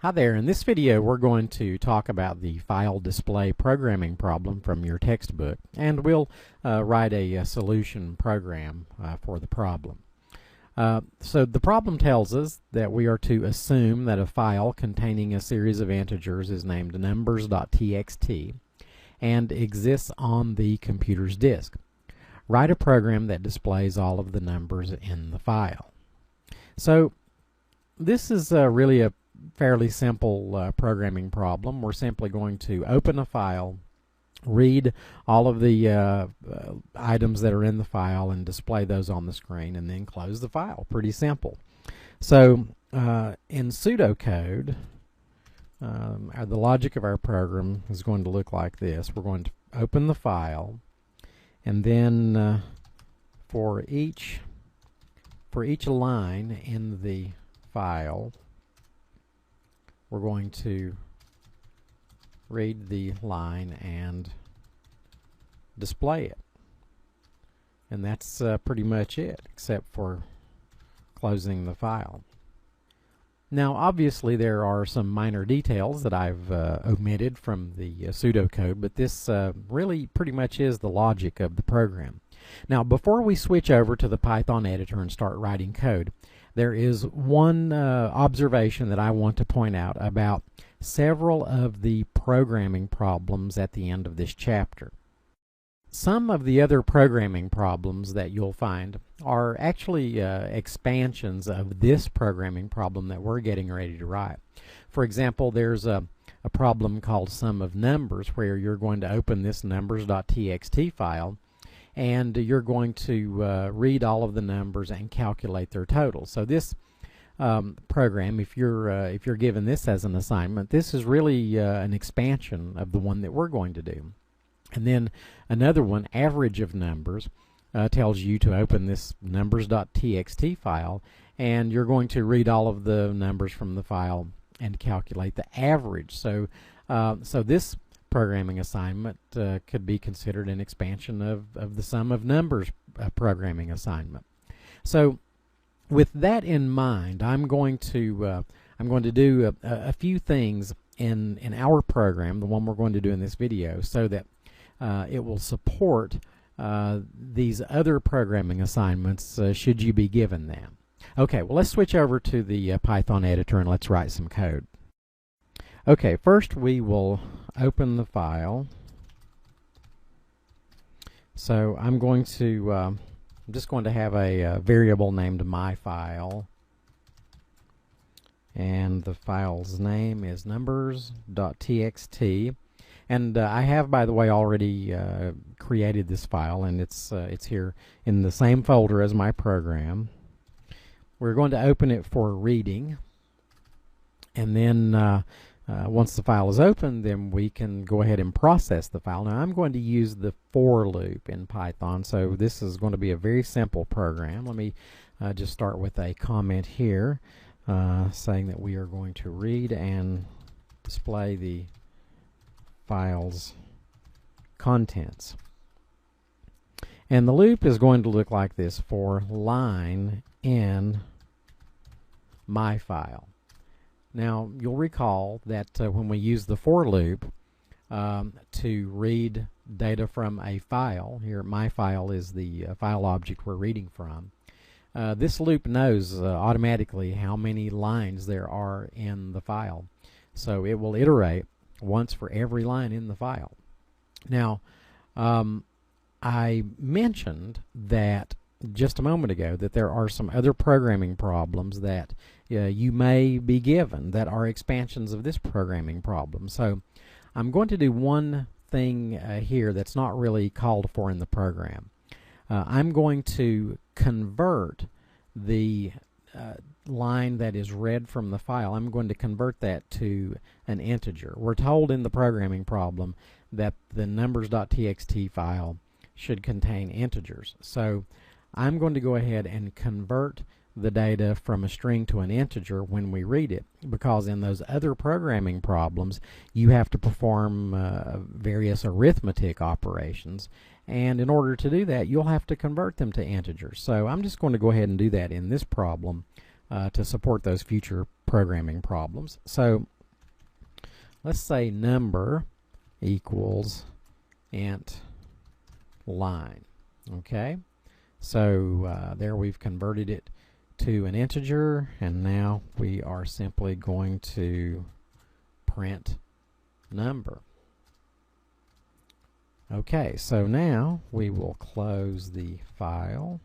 Hi there, in this video we're going to talk about the file display programming problem from your textbook, and we'll write a solution program for the problem. So the problem tells us that we are to assume that a file containing a series of integers is named numbers.txt and exists on the computer's disk. Write a program that displays all of the numbers in the file. So this is really a fairly simple programming problem. We're simply going to open a file, read all of the items that are in the file and display those on the screen, and then close the file. Pretty simple. So in pseudocode, the logic of our program is going to look like this. We're going to open the file, and then for each line in the file, we're going to read the line and display it. And that's pretty much it, except for closing the file. Now obviously there are some minor details that I've omitted from the pseudocode, but this really pretty much is the logic of the program. Now before we switch over to the Python editor and start writing code, there is one observation that I want to point out about several of the programming problems at the end of this chapter. Some of the other programming problems that you'll find are actually expansions of this programming problem that we're getting ready to write. For example, there's a problem called sum of numbers, where you're going to open this numbers.txt file and you're going to read all of the numbers and calculate their total. So this program, if you're given this as an assignment, this is really an expansion of the one that we're going to do. And then another one, average of numbers, tells you to open this numbers.txt file, and you're going to read all of the numbers from the file and calculate the average. So this programming assignment could be considered an expansion of the sum of numbers programming assignment. So with that in mind, I'm going to do a few things in our program, the one we're going to do in this video, so that it will support these other programming assignments should you be given them. Okay, well, let's switch over to the Python editor and let's write some code. Okay, first we will open the file. So I'm just going to have a variable named myFile, and the file's name is numbers.txt. And I have, by the way, already created this file, and it's here in the same folder as my program. We're going to open it for reading, and then once the file is open, then we can go ahead and process the file. Now I'm going to use the for loop in Python, so this is going to be a very simple program. Let me just start with a comment here saying that we are going to read and display the file's contents. And the loop is going to look like this for line in my file. Now you'll recall that when we use the for loop to read data from a file, here my file is the file object we're reading from, this loop knows automatically how many lines there are in the file. So it will iterate once for every line in the file. Now I mentioned that just a moment ago that there are some other programming problems that you may be given that are expansions of this programming problem. So I'm going to do one thing here that's not really called for in the program. I'm going to convert the line that is read from the file. I'm going to convert that to an integer. We're told in the programming problem that the numbers.txt file should contain integers. So I'm going to go ahead and convert the data from a string to an integer when we read it, because in those other programming problems you have to perform various arithmetic operations, and in order to do that you'll have to convert them to integers. So I'm just going to go ahead and do that in this problem to support those future programming problems. So let's say number equals int line. Okay, so there we've converted it to an integer, and now we are simply going to print number. Okay, so now we will close the file.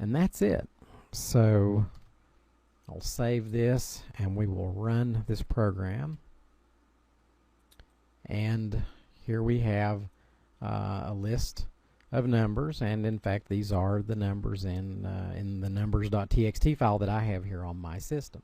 And that's it. So I'll save this and we will run this program. And here we have a list of numbers, and in fact these are the numbers in the numbers.txt file that I have here on my system.